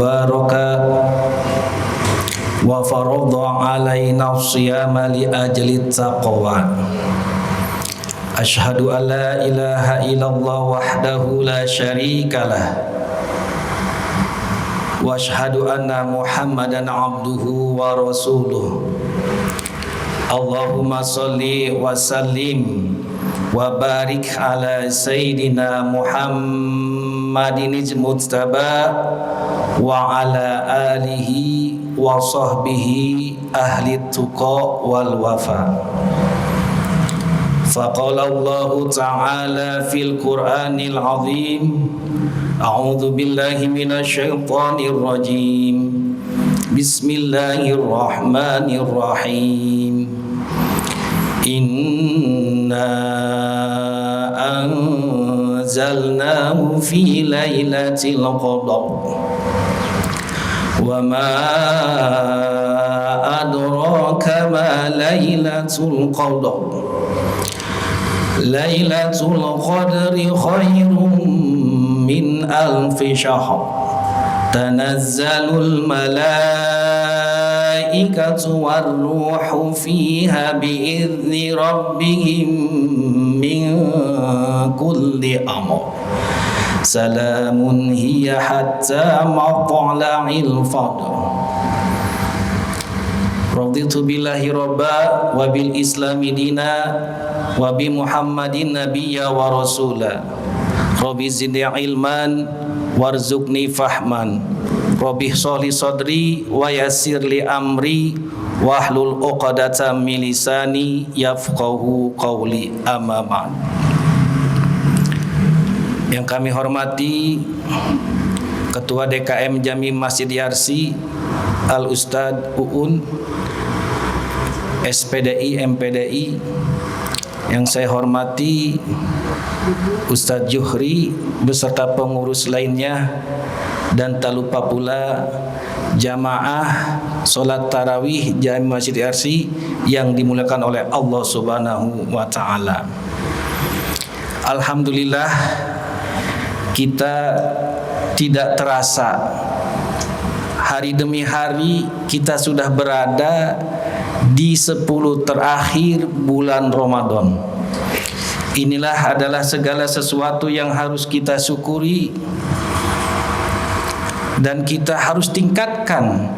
baraka wa faradha alaina as-siyama li ajli taqwa. Asyhadu an la ilaha illallah wahdahu la syarikalah wa asyhadu anna Muhammadan abduhu wa rasuluh. Allahumma sholli wa sallim wa barik ala sayyidina Muhammadin mujtaba wa ala alihi wa sahbihi ahli tuqa wal wafa. Faqala Allah ta'ala fil Qur'anil azim, a'udzu billahi minasy syaithanir rajim. Bismillahirrahmanirrahim. Inna anzalnahu fi lailatul qadar wa ma adraka ma lailatul qadar. Lailatul qadri khairum min alfi syahr. Tanazzalul malaikatu warruhu fiha bi'izni rabbihim min kulli amr. Salamun hiya hatta matla'il fajr. Raditu billahi rabba wa bil islami dina wa bi Muhammadin nabiyya wa rasula. Rabbi zidni ilman warzuqni fahman. Rabbi sholli sadri wa yassir li amri wahlul 'uqdatam min lisani yafqahu qawli. Amma ba'd. Yang kami hormati Ketua DKM Jami Masjid Yarsi Al Ustadz Uun, SPDI MPDI. Yang saya hormati Ustadz Juhri beserta pengurus lainnya, dan tak lupa pula jamaah sholat tarawih Jami Masjid Yarsi yang dimuliakan oleh Allah Subhanahu wa Ta'ala. Alhamdulillah, kita tidak terasa hari demi hari kita sudah berada di 10 terakhir bulan Ramadan. Inilah adalah segala sesuatu yang harus kita syukuri, dan kita harus tingkatkan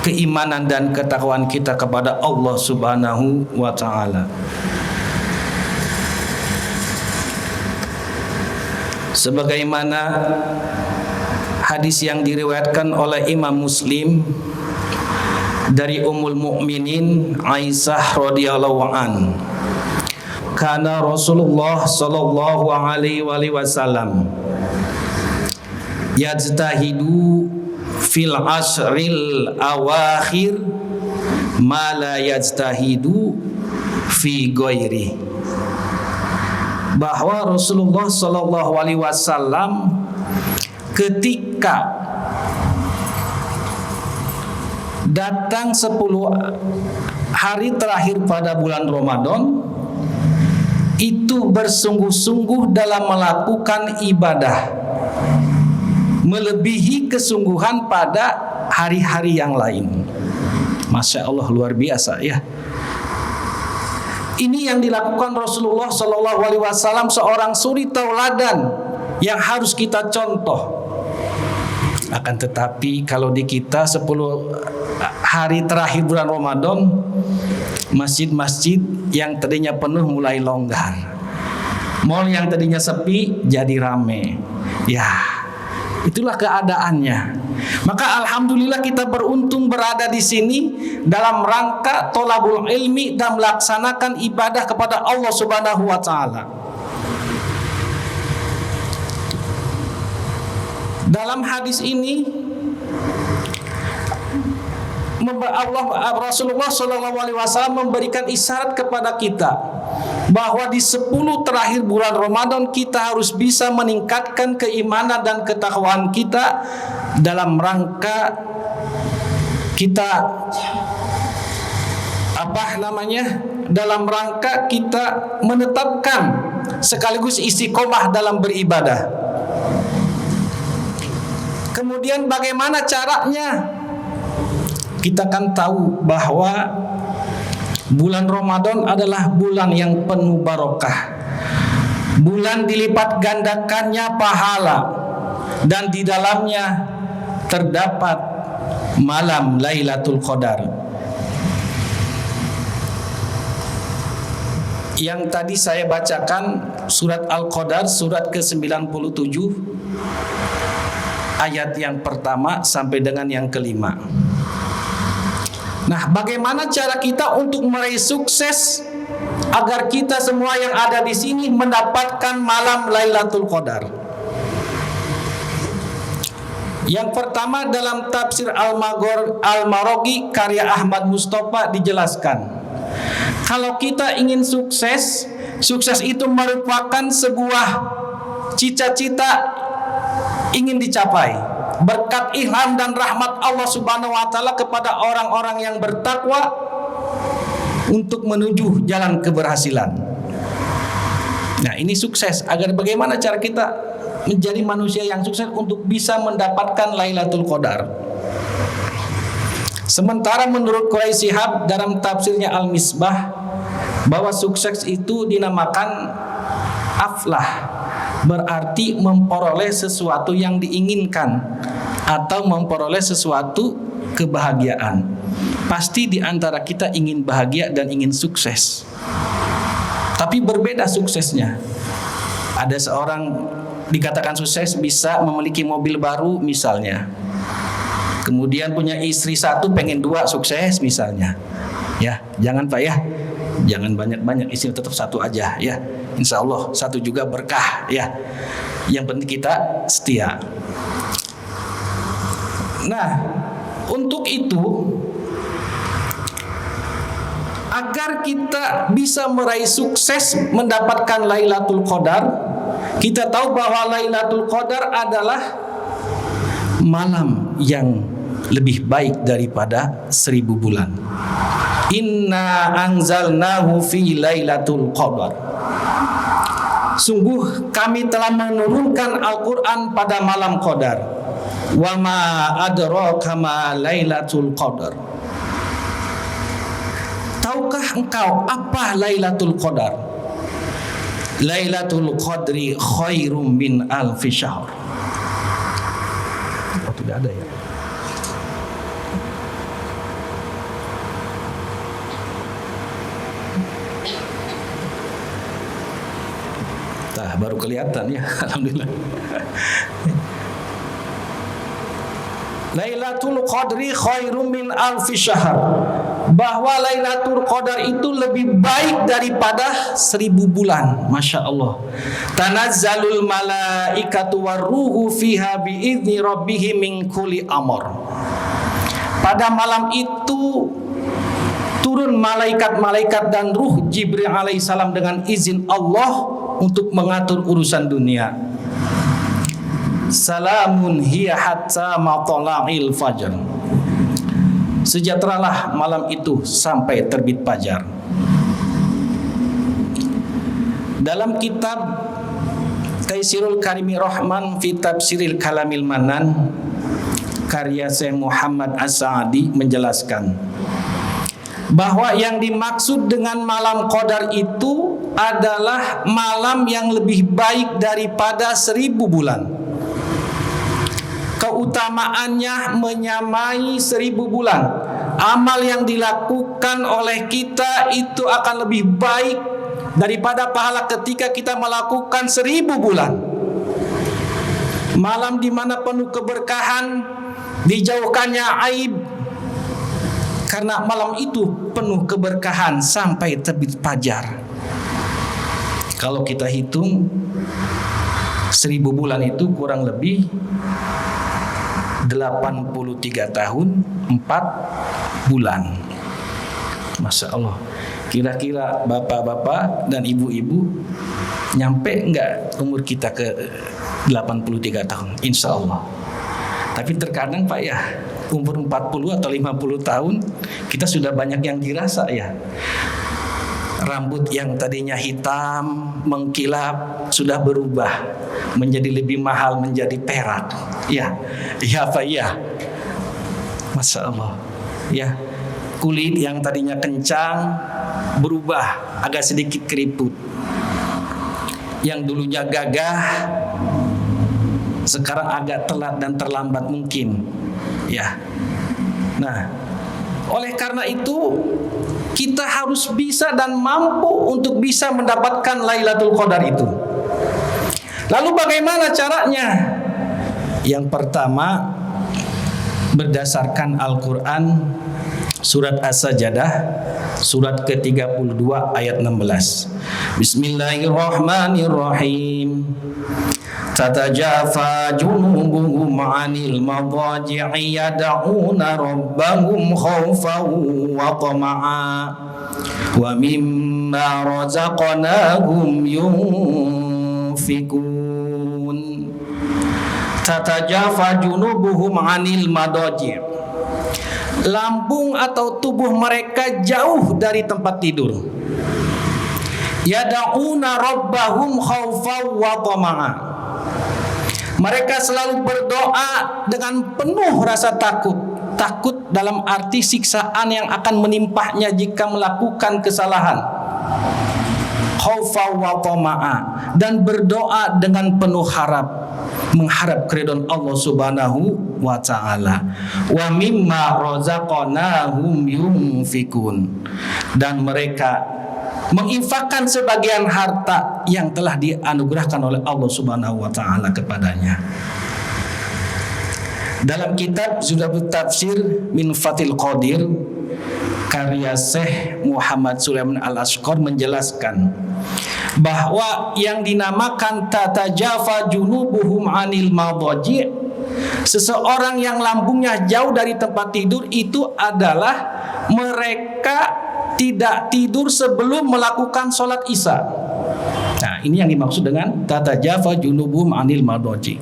keimanan dan ketakwaan kita kepada Allah Subhanahu wa Ta'ala. Sebagaimana hadis yang diriwayatkan oleh Imam Muslim dari Ummul Mukminin Aisyah radhiyallahu an, kana Rasulullah sallallahu alaihi wasallam yajtahidu fil asril awakhir ma la yajtahidu fi ghairi. Bahwa Rasulullah sallallahu alaihi wasallam ketika datang 10 hari terakhir pada bulan Ramadan itu bersungguh-sungguh dalam melakukan ibadah, melebihi kesungguhan pada hari-hari yang lain. Masya Allah, luar biasa ya. Ini yang dilakukan Rasulullah Sallallahu Alaihi Wasallam, seorang suri tauladan yang harus kita contoh. Akan tetapi kalau di kita 10 hari terakhir bulan Ramadan, masjid-masjid yang tadinya penuh mulai longgar, mal yang tadinya sepi jadi rame. Ya, itulah keadaannya. Maka alhamdulillah kita beruntung berada di sini dalam rangka tolabul ilmi dan melaksanakan ibadah kepada Allah Subhanahu wa Ta'ala. Dalam hadis ini Rasulullah SAW memberikan isyarat kepada kita bahwa di 10 terakhir bulan Ramadan kita harus bisa meningkatkan keimanan dan ketakwaan kita dalam rangka kita dalam rangka kita menetapkan sekaligus istiqomah dalam beribadah. Kemudian bagaimana caranya? Kita kan tahu bahwa bulan Ramadan adalah bulan yang penuh barokah. Bulan dilipat gandakannya pahala, dan di dalamnya terdapat malam Lailatul Qadar. Yang tadi saya bacakan surat Al-Qadar, surat ke-97, ayat yang pertama sampai dengan yang kelima. Nah, bagaimana cara kita untuk meraih sukses agar kita semua yang ada di sini mendapatkan malam Lailatul Qadar? Yang pertama, dalam tafsir Al-Maraghi karya Ahmad Mustafa dijelaskan, kalau kita ingin sukses, sukses itu merupakan sebuah cita-cita ingin dicapai berkat ilham dan rahmat Allah Subhanahu wa taala kepada orang-orang yang bertakwa untuk menuju jalan keberhasilan. Nah, ini sukses. Agar bagaimana cara kita menjadi manusia yang sukses untuk bisa mendapatkan Lailatul Qadar? Sementara menurut Quraisy Shihab dalam tafsirnya Al-Misbah, bahwa sukses itu dinamakan aflah, berarti memperoleh sesuatu yang diinginkan atau memperoleh sesuatu kebahagiaan. Pasti di antara kita ingin bahagia dan ingin sukses, tapi berbeda suksesnya. Ada seorang dikatakan sukses bisa memiliki mobil baru misalnya, kemudian punya istri satu, pengen dua, sukses misalnya. Ya, jangan Pak ya, jangan banyak-banyak, istri tetap satu aja ya. Insya Allah satu juga berkah ya. Yang penting kita setia. Nah, untuk itu, agar kita bisa meraih sukses mendapatkan Lailatul Qadar, kita tahu bahwa Lailatul Qadar adalah malam yang lebih baik daripada 1000 bulan. Inna anzalnahu fi Lailatul Qadar. Sungguh kami telah menurunkan Al-Quran pada malam Qadar. Wa ma adraka ma Lailatul Qadar. Tahukah engkau apa Lailatul Qadar? Lailatul Qadri khairum min alfi syahr. Oh, tidak ada ya? Nah, baru kelihatan ya, alhamdulillah. Lailatul Qadri khairum min alfi syahr. Bahwa Lailatul Qadar itu lebih baik daripada 1000 bulan. Masya Allah. Tanazzalul malaikatu warruhu fiha biizni rabbihim min kulli amr. Pada malam itu turun malaikat-malaikat dan ruh Jibril alaihissalam dengan izin Allah untuk mengatur urusan dunia. Salamun hiya hatta matla'il fajr. Sejahteralah malam itu sampai terbit fajar. Dalam kitab Taisirul Karimir Rahman fi Tafsiril Kalamil Manan karya Syekh Muhammad As-Sa'di menjelaskan bahwa yang dimaksud dengan malam Qadar itu adalah malam yang lebih baik daripada 1000 bulan. Keutamaannya menyamai 1000 bulan. Amal yang dilakukan oleh kita itu akan lebih baik daripada pahala ketika kita melakukan 1000 bulan. Malam di mana penuh keberkahan, dijauhkannya aib, karena malam itu penuh keberkahan sampai terbit fajar. Kalau kita hitung 1000 bulan itu kurang lebih 83 tahun 4 bulan. Masya Allah. Kira-kira bapak-bapak dan ibu-ibu nyampe enggak umur kita ke 83 tahun? Insya Allah. Tapi terkadang Pak ya, umur 40 atau 50 tahun kita sudah banyak yang dirasa ya. Rambut yang tadinya hitam mengkilap sudah berubah menjadi lebih mahal, menjadi perak. Ya, ya apa ya? Masya Allah. Ya, kulit yang tadinya kencang berubah agak sedikit keriput. Yang dulunya gagah sekarang agak telat dan terlambat mungkin. Ya. Nah, oleh karena itu kita harus bisa dan mampu untuk bisa mendapatkan Lailatul Qadar itu. Lalu bagaimana caranya? Yang pertama, berdasarkan Al-Quran surat As-Sajdah surat ke-32 ayat 16. Bismillahirrahmanirrahim. Tatajafa junubuhum 'anil madaji'i yad'una rabbahum khaufan wa tama'a wa mimma razaqnahum yunfikun. Tatajafa junubuhum 'anil madaji'. Lambung atau tubuh mereka jauh dari tempat tidur. Yad'una rabbahum khaufan wa tama'a. Mereka selalu berdoa dengan penuh rasa takut. Takut dalam arti siksaan yang akan menimpahnya jika melakukan kesalahan. Khaufa wa tama'a, dan berdoa dengan penuh harap, mengharap keridhaan Allah Subhanahu wa taala. Wa mimma razaqnahum yunfikun, dan mereka menginfakkan sebagian harta yang telah dianugerahkan oleh Allah Subhanahu wa taala kepadanya. Dalam kitab Zuhratul Tafsir min Fathil Qadir karya Syekh Muhammad Sulaiman Al-Ashqar menjelaskan bahwa yang dinamakan tatajafa junubuhum 'anil madaji', seseorang yang lambungnya jauh dari tempat tidur itu adalah mereka tidak tidur sebelum melakukan sholat isya. Nah, ini yang dimaksud dengan tatajafa junubuhum 'anil madaji'.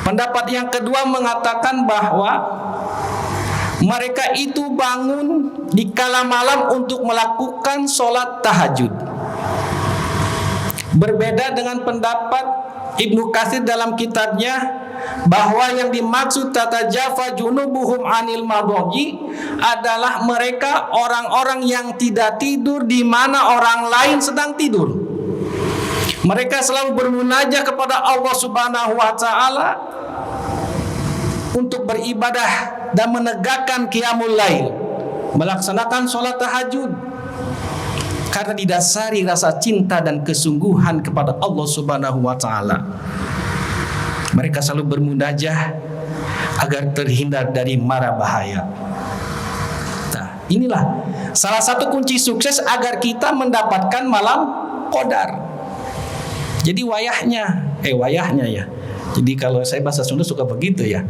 Pendapat yang kedua mengatakan bahwa mereka itu bangun di kala malam untuk melakukan sholat tahajud. Berbeda dengan pendapat Ibnu Katsir dalam kitabnya bahwa yang dimaksud tatajafa junubuhum 'anil madaji' adalah mereka orang-orang yang tidak tidur di mana orang lain sedang tidur. Mereka selalu bermunajat kepada Allah Subhanahu wa taala untuk beribadah dan menegakkan qiyamul lail, melaksanakan sholat tahajud, karena didasari rasa cinta dan kesungguhan kepada Allah Subhanahu wa taala. Mereka selalu bermunajah agar terhindar dari mara bahaya. Nah, inilah salah satu kunci sukses agar kita mendapatkan malam qadar. Jadi wayahnya ya. Jadi kalau saya bahasa Sunda suka begitu ya.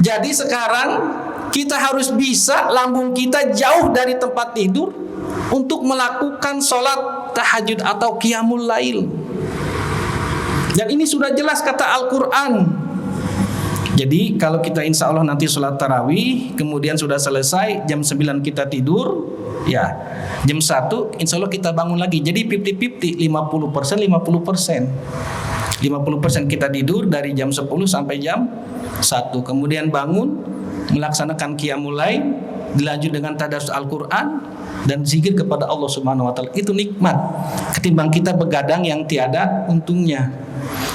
Jadi sekarang kita harus bisa lambung kita jauh dari tempat tidur untuk melakukan sholat tahajud atau qiyamul lail. Dan ini sudah jelas kata Al-Quran. Jadi kalau kita insya Allah nanti sholat tarawih, kemudian sudah selesai jam 9 kita tidur, ya jam 1 insya Allah kita bangun lagi. Jadi 50-50, 50%. 50% kita tidur dari jam 10 sampai jam 1. Kemudian bangun, melaksanakan qiyamul lail, dilanjut dengan tadarus Al-Quran dan zikir kepada Allah Subhanahu wa taala. Itu nikmat ketimbang kita begadang yang tiada untungnya.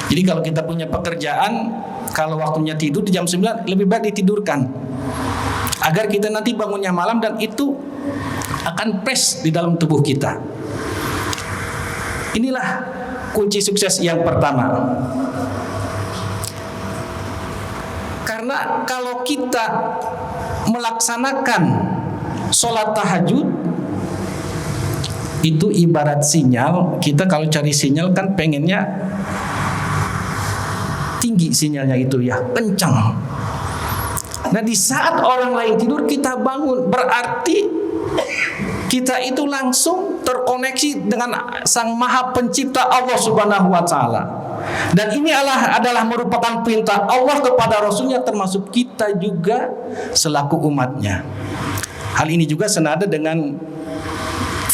Jadi kalau kita punya pekerjaan, kalau waktunya tidur di jam 9, lebih baik ditidurkan agar kita nanti bangunnya malam dan itu akan fresh di dalam tubuh kita. Inilah kunci sukses yang pertama. Karena kalau kita melaksanakan sholat tahajud, itu ibarat sinyal. Kita kalau cari sinyal kan pengennya tinggi sinyalnya itu ya, kencang. Nah di saat orang lain tidur kita bangun, berarti kita itu langsung terkoneksi dengan Sang Maha Pencipta Allah Subhanahu wa taala. Dan ini adalah merupakan perintah Allah kepada Rasulnya, termasuk kita juga selaku umatnya. Hal ini juga senada dengan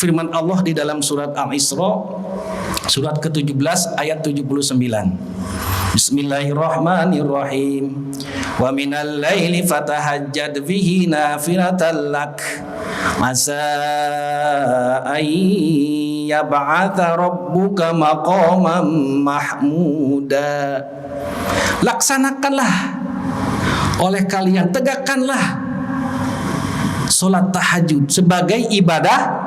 firman Allah di dalam surat Al-Isra surat ke-17 ayat 79. Bismillahirrahmanirrahim. Wa minal laili fatahajjad bihi nafilatan lak asa ay yab'atha rabbuka maqaman mahmuda. Laksanakanlah oleh kalian, tegakkanlah salat tahajud sebagai ibadah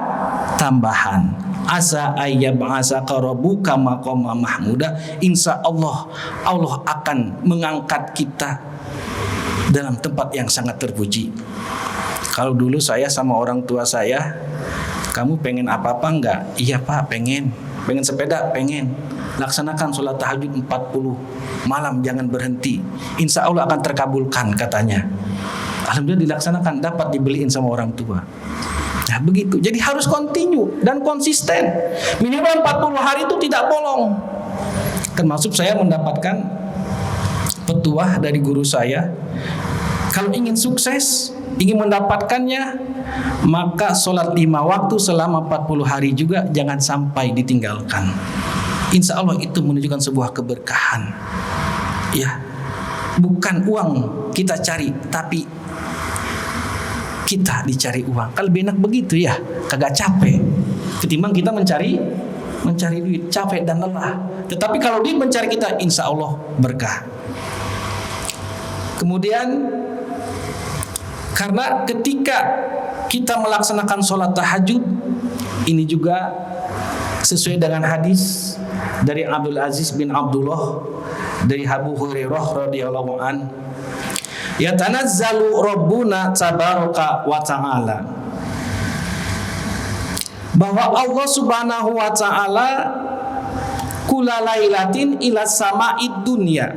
tambahan. Asa ayyab'asaka rabbuka maqaman mahmuda. Insya Allah Allah akan mengangkat kita dalam tempat yang sangat terpuji. Kalau dulu saya sama orang tua saya, kamu pengen apa-apa enggak? Iya Pak, pengen sepeda, pengen. Laksanakan sholat tahajud 40 malam, jangan berhenti. Insya Allah akan terkabulkan katanya. Alhamdulillah dilaksanakan, dapat dibeliin sama orang tua. Nah begitu, jadi harus continue dan konsisten. Minimal 40 hari itu tidak bolong. Termasuk saya mendapatkan petuah dari guru saya, kalau ingin sukses, ingin mendapatkannya, maka sholat 5 waktu selama 40 hari juga jangan sampai ditinggalkan. Insya Allah itu menunjukkan sebuah keberkahan. Ya, bukan uang kita cari, tapi kita dicari uang. Kalau lebih enak begitu ya, kagak capek. Ketimbang kita mencari duit, capek dan lelah. Tetapi kalau dia mencari kita, insya Allah berkah. Kemudian karena ketika kita melaksanakan sholat tahajud, ini juga sesuai dengan hadis dari Abdul Aziz bin Abdullah dari Abu Hurairah radhiyallahu an, yatanazzalu rabbuna tabaraka wa ta'ala, bahwa Allah subhanahu wa ta'ala kula lailatin ila sama'id dunya,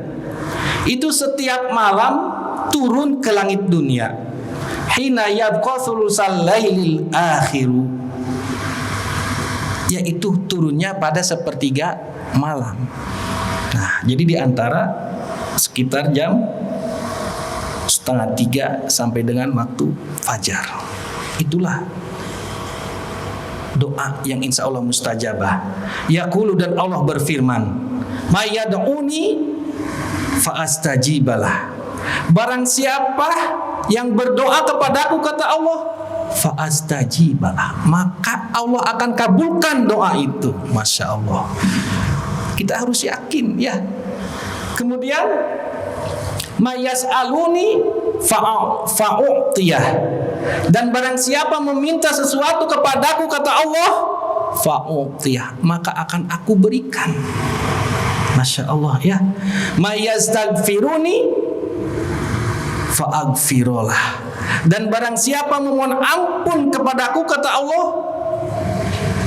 itu setiap malam turun ke langit dunia, hina yabqa thulutsal lailil akhiru, yaitu turunnya pada sepertiga malam. Nah, jadi di antara sekitar jam 2:30 sampai dengan waktu fajar. Itulah doa yang insya Allah mustajabah. Yaqulu, dan Allah berfirman, mayad'uni fa'astajibalah. Barang siapa yang berdoa kepadaku, kata Allah, fa'astajibalah, maka Allah akan kabulkan doa itu. Masya Allah, kita harus yakin ya. Kemudian mayas'aluni fa'u'tiyah, dan barang siapa meminta sesuatu kepadaku, kata Allah, fa'u'tiyah, maka akan aku berikan. Masya Allah ya. Mayastagfiruni fa'agfirolah, dan barang siapa memohon ampun kepadaku, kata Allah,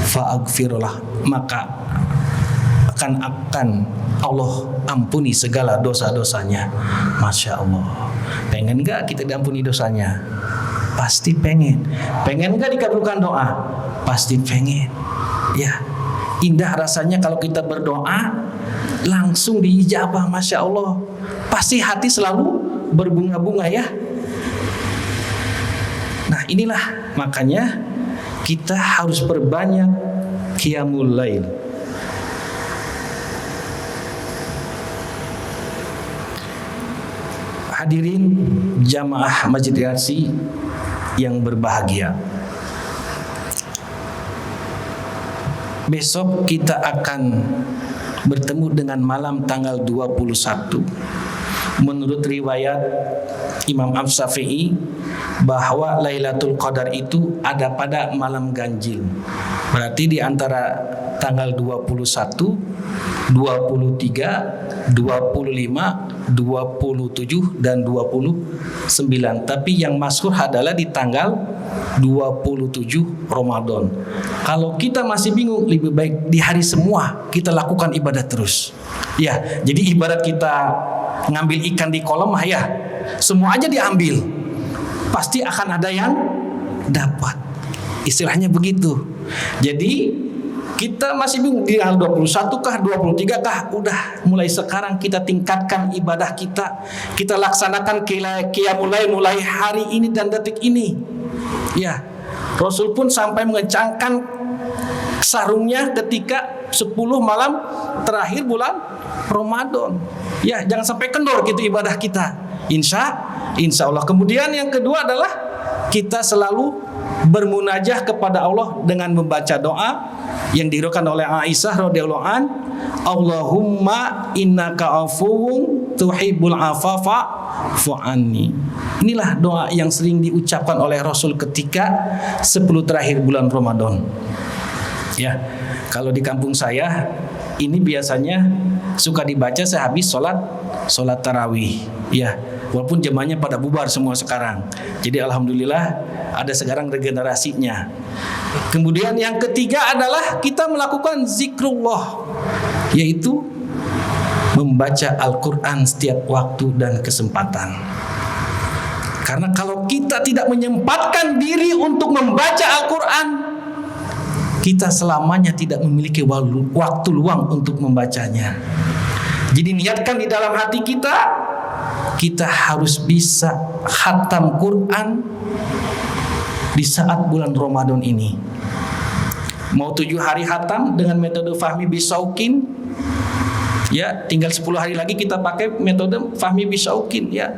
fa'agfirolah, maka akan Allah ampuni segala dosa-dosanya. Masya Allah. Pengen gak kita diampuni dosanya? Pasti pengen. Pengen gak dikabulkan doa? Pasti pengen. Ya, indah rasanya kalau kita berdoa langsung diijabah. Masya Allah. Pasti hati selalu berbunga-bunga ya. Nah inilah makanya kita harus perbanyak qiyamul lail. Hadirin jamaah Masjid Yarsi yang berbahagia, besok kita akan bertemu dengan malam tanggal 21. Menurut riwayat Imam Asy-Syafi'i bahwa Lailatul Qadar itu ada pada malam ganjil. Berarti di antara tanggal 21, 23, 25, 27 dan 29. Tapi yang masyhur adalah di tanggal 27 Ramadan. Kalau kita masih bingung, lebih baik di hari semua kita lakukan ibadah terus. Ya, jadi ibarat kita ngambil ikan di kolam ya, semua aja diambil, pasti akan ada yang dapat. Istilahnya begitu. Jadi kita masih bingung di tanggal 21 kah, 23 kah? Udah, mulai sekarang kita tingkatkan ibadah kita. Kita laksanakan qiyamul lail mulai hari ini dan detik ini. Ya, Rasul pun sampai mengencangkan sarungnya ketika 10 malam terakhir bulan Ramadan. Ya, jangan sampai kendor gitu ibadah kita. Insya Allah. Kemudian yang kedua adalah kita selalu bermunajah kepada Allah dengan membaca doa yang diriwayatkan oleh Aisyah radhiyallahu an, Allahumma innaka afuwun tuhibbul afafa fa'anni. Inilah doa yang sering diucapkan oleh Rasul ketika 10 terakhir bulan Ramadan. Ya, kalau di kampung saya ini biasanya suka dibaca sehabis sholat tarawih. Ya, walaupun jemaahnya pada bubar semua sekarang. Jadi alhamdulillah ada sekarang regenerasinya. Kemudian yang ketiga adalah kita melakukan zikrullah, yaitu membaca Al-Quran setiap waktu dan kesempatan. Karena kalau kita tidak menyempatkan diri untuk membaca Al-Quran, kita selamanya tidak memiliki waktu luang untuk membacanya. Jadi niatkan di dalam hati kita harus bisa khatam Quran di saat bulan Ramadan ini. Mau 7 hari khatam dengan metode Fahmi Bisaukin, ya tinggal 10 hari lagi kita pakai metode Fahmi Bisaukin, ya.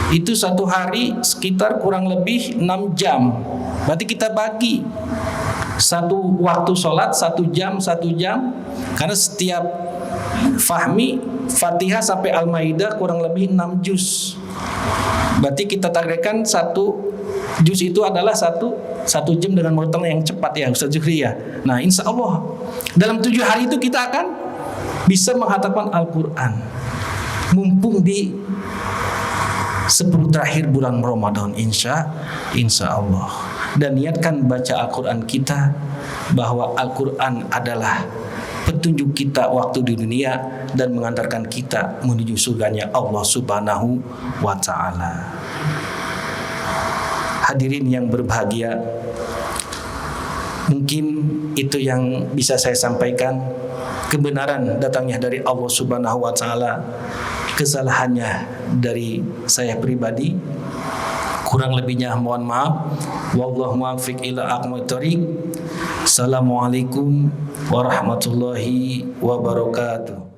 Itu 1 hari sekitar kurang lebih 6 jam. Berarti kita bagi satu waktu sholat 1 jam, karena setiap Fahmi Fatihah sampai Al-Maidah kurang lebih 6 juz. Berarti kita targetkan 1 juz itu adalah satu jam dengan motong yang cepat, ya Ustaz Zuhri, ya. Nah insya Allah dalam 7 hari itu kita akan bisa menghatamkan Al-Quran, mumpung di 10 terakhir bulan Ramadan, insya Allah. Dan niatkan baca Al-Quran kita, bahwa Al-Quran adalah petunjuk kita waktu di dunia dan mengantarkan kita menuju surganya Allah Subhanahu wa ta'ala. Hadirin yang berbahagia, mungkin itu yang bisa saya sampaikan. Kebenaran datangnya dari Allah Subhanahu wa ta'ala, kesalahannya dari saya pribadi. Kurang lebihnya mohon maaf. Wallahu muwaffiq ila aqwamit thoriq. Assalamualaikum warahmatullahi wabarakatuh.